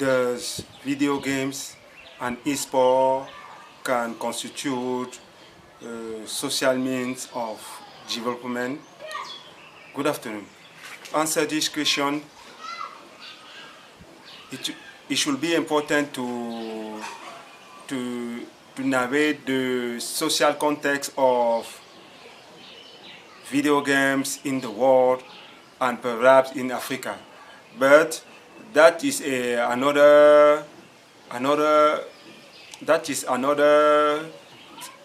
Does video games and e-sport can constitute social means of development? Good afternoon. To answer this question, it should be important to narrate the social context of video games in the world and perhaps in Africa. But that is another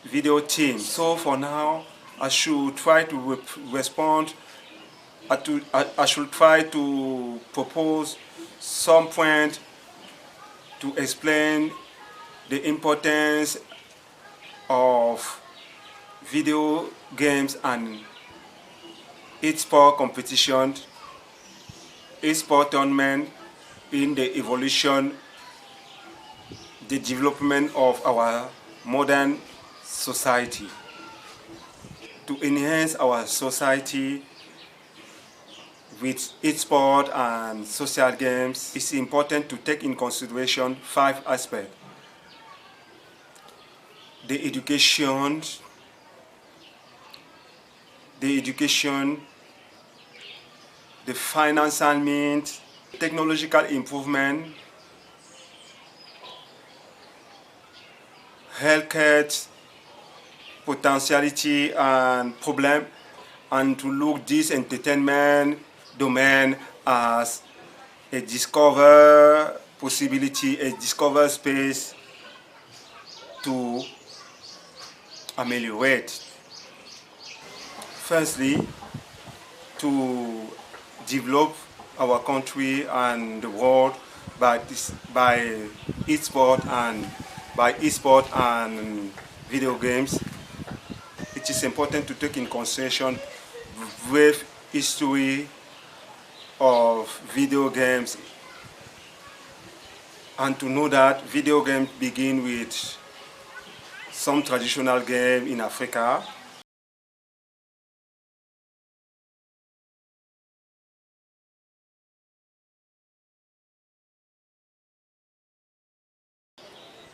video theme. So for now, I should try to respond. I should try to propose some point to explain the importance of video games and e-sport competition, e-sport tournament in the evolution, the development of our modern society. To enhance our society with e-sport and social games, it's important to take in consideration 5 aspects. The education, the financial means, technological improvement, healthcare potentiality and problem, and to look this entertainment domain as a discover possibility, a discover space to ameliorate. Firstly, to develop our country and the world by e-sport and video games, it is important to take in consideration brief history of video games and to know that video games begin with some traditional game in Africa.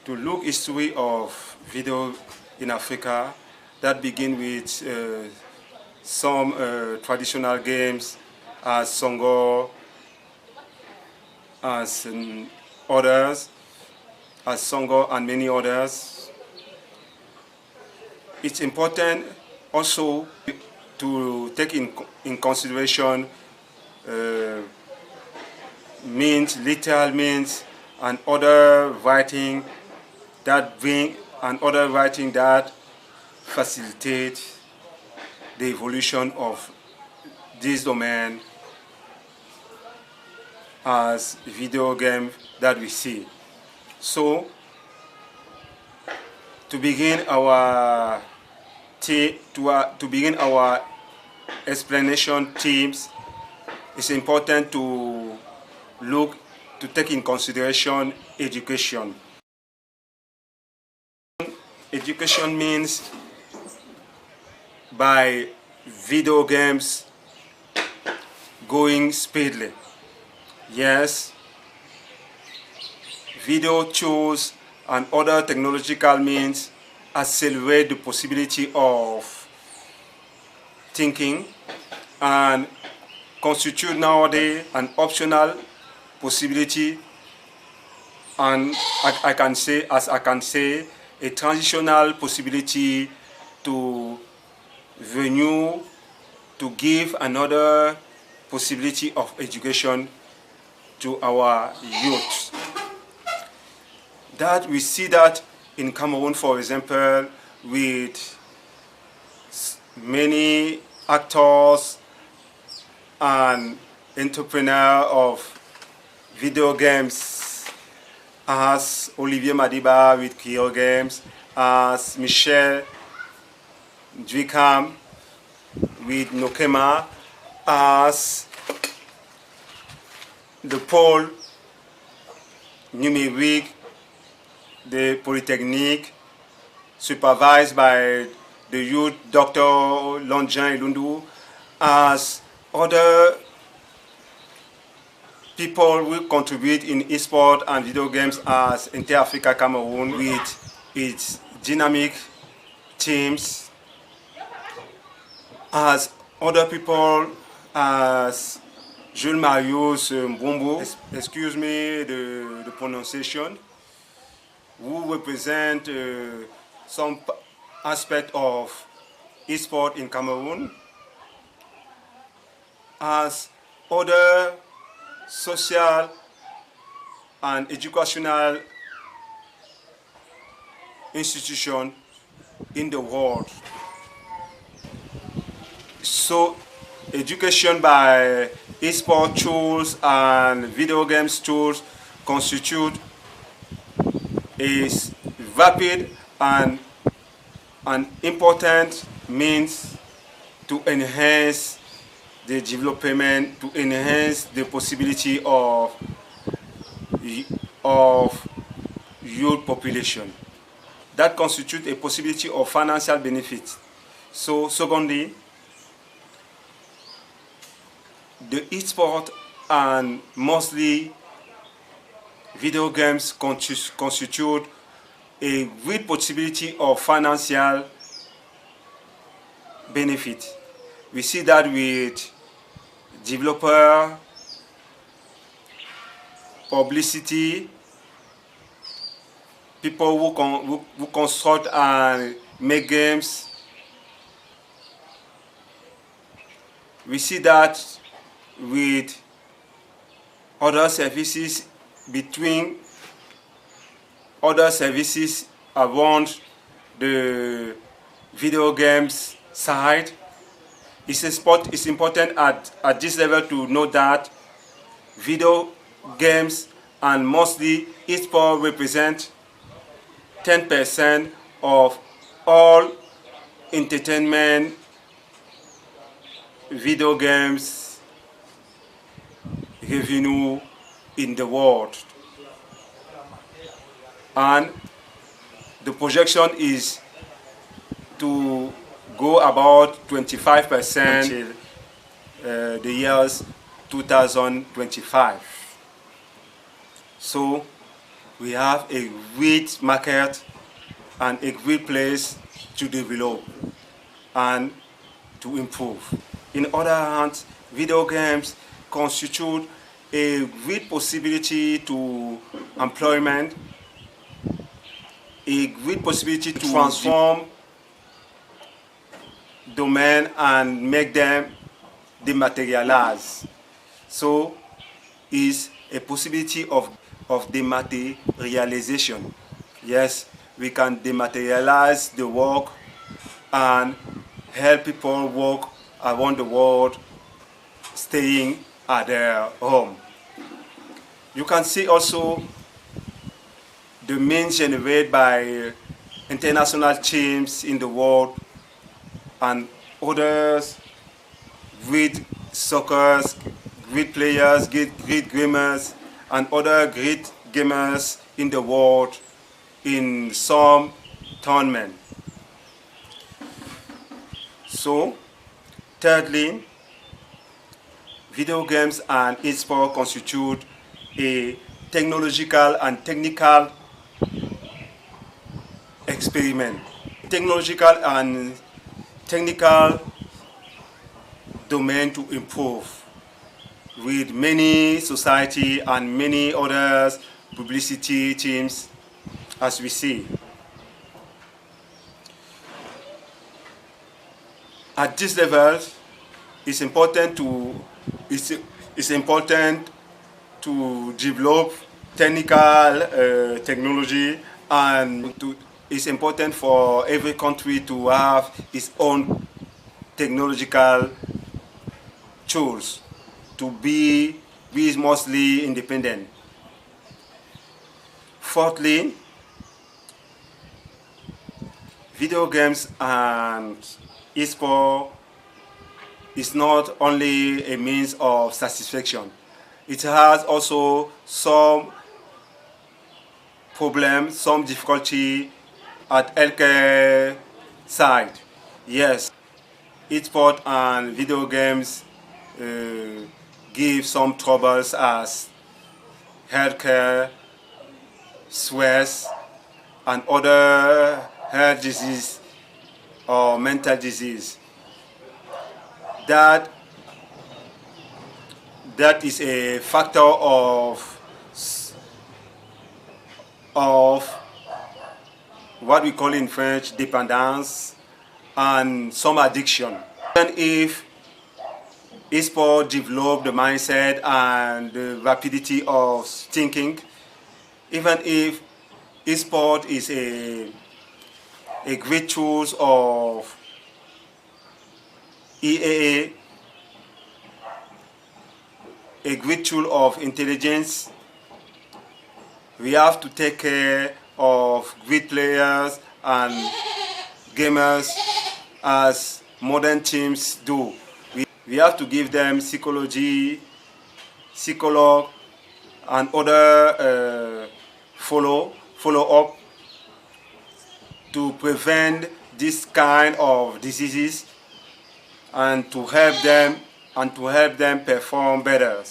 To look history of video in Africa, that begin with some traditional games as Songo, as others, as Songo and many others. It's important also to take in consideration means, literal means, and other writing that facilitate the evolution of this domain as video game that we see. So, to begin our explanation themes, it's important to take in consideration education. Education means by video games going speedily. Yes, video tools and other technological means accelerate the possibility of thinking and constitute nowadays an optional possibility, and I can say a transitional possibility to renew, to give another possibility of education to our youth. That we see that in Cameroon, for example, with many actors and entrepreneurs of video games, as Olivier Madiba with Kyo Games, as Michel Dwicam with Nokema, as the pole Numériques, the Polytechnique, supervised by the youth Dr. Longjan Ilundu, as other people will contribute in eSport and video games as Inter-Africa Cameroon with its dynamic teams, as other people as Jules Marius Mbumbu, excuse me the pronunciation, who represent some aspect of eSport in Cameroon, as other social and educational institutions in the world. So education by eSport tools and video games tools constitute a rapid and an important means to enhance the development, to enhance the possibility of youth population. That constitutes a possibility of financial benefit. So secondly, the eSport and mostly video games constitute a great possibility of financial benefit. We see that with developer, publicity, people who construct and make games. We see that with other services, between other services around the video games side. It's important at this level to know that video games and mostly eSport represent 10% of all entertainment video games revenue in the world. And the projection is to go about 25% until the years 2025. So we have a great market and a great place to develop and to improve. In other hands, video games constitute a great possibility to employment, a great possibility to transform domain and make them dematerialize. So is a possibility of dematerialization. Yes, we can dematerialize the work and help people work around the world staying at their home. You can see also the means generated by international teams in the world and others, great soccer, great players, great gamers, and other great gamers in the world in some tournament. So, thirdly, video games and eSport constitute a technological and technical experiment. Technological and technical domain to improve with many society and many others publicity teams, as we see. At this level, it's important to develop technical technology, and it's important for every country to have its own technological tools to be mostly independent. Fourthly, video games and eSport is not only a means of satisfaction. It has also some problems, some difficulty at healthcare side. Yes, eSport and video games give some troubles as healthcare, stress, and other health disease or mental disease. That is a factor of what we call in French dependence and some addiction. Even if ESport develop the mindset and the rapidity of thinking, even if ESport is a great tool of EAA, a great tool of intelligence, we have to take care of great players and gamers as modern teams do. We have to give them psychology, psycholog, and other follow-up to prevent this kind of diseases and to help them perform better.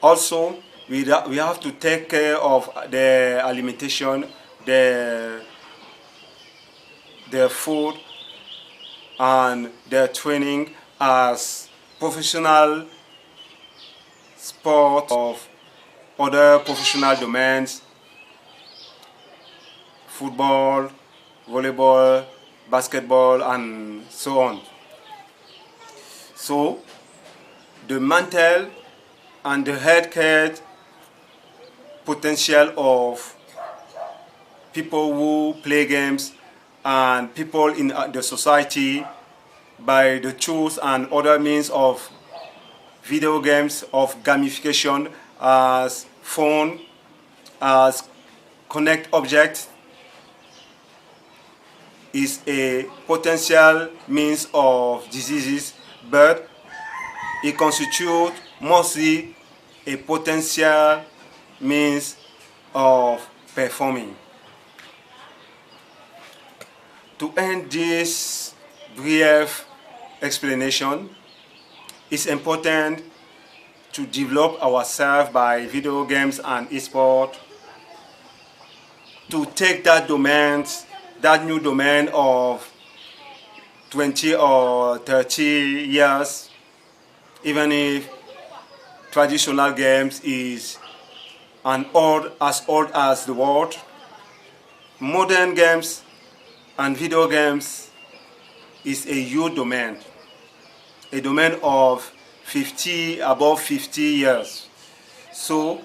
Also, we have to take care of their alimentation, their food, and their training as professional sport of other professional domains, football, volleyball, basketball, and so on. So, the mental and the healthcare potential of people who play games and people in the society by the tools and other means of video games, of gamification, as phone, as connect object, is a potential means of diseases, but it constitutes mostly a potential means of performing. To end this brief explanation, it's important to develop ourselves by video games and ESport, to take that domain, that new domain of 20 or 30 years, even if traditional games is as old as the world. Modern games and video games is a huge domain, a domain of above 50 years. So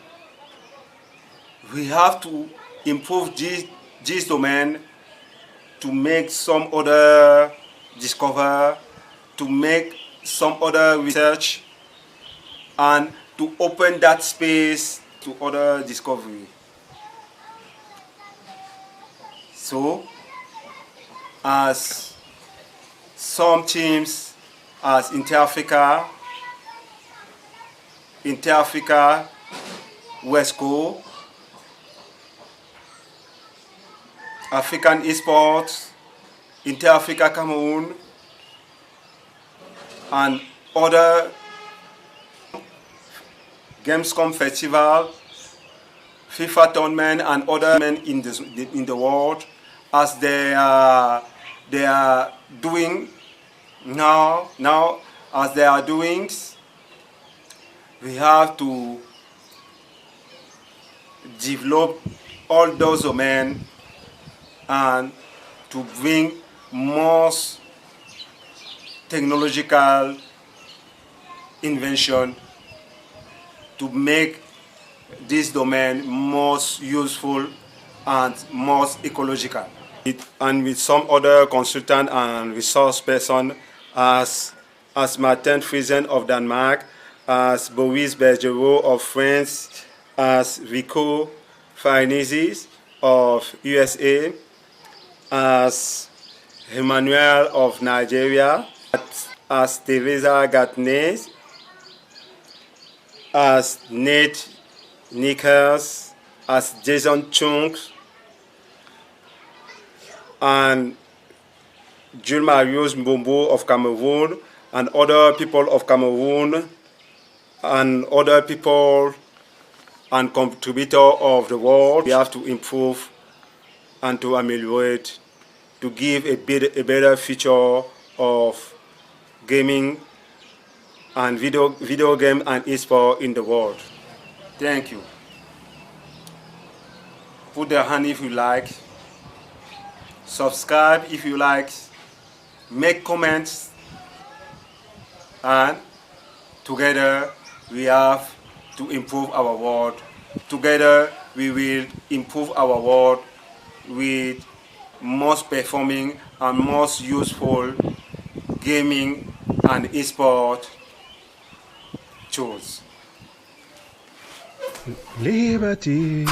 we have to improve this domain to make some other discover, to make some other research, and to open that space to other discovery. So, as some teams, as Inter-Africa, West Coast, African ESport, Inter-Africa Cameroon, and other Gamescom Festival, FIFA tournament, and other men in the world, as they are doing now, as they are doing, we have to develop all those domains and to bring more technological invention to make this domain more useful and more ecological. And with some other consultant and resource person as Martin Friesen of Denmark, as Boris Bergerot of France, as Rico Farnese of USA, as Emmanuel of Nigeria, as Teresa Gatnes, as Nate Nickers, as Jason Chung, and Jules Marius Mbombo of Cameroon, and other people of Cameroon and other people and contributor of the world. We have to improve and to ameliorate to give a better future of gaming and video game and e-sport in the world. Thank you. Put the hand if you like. Subscribe if you like. Make comments. And together we have to improve our world. Together we will improve our world with most performing and most useful gaming and e-sport tools. Liberty,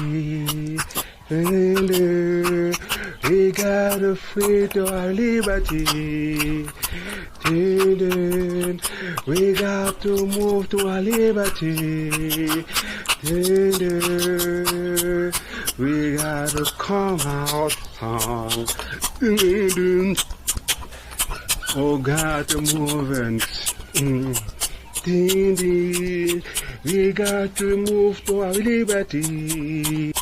we gotta free to our liberty. We got to move to our liberty. We gotta come out. Oh, got to move and we got to move to our liberty.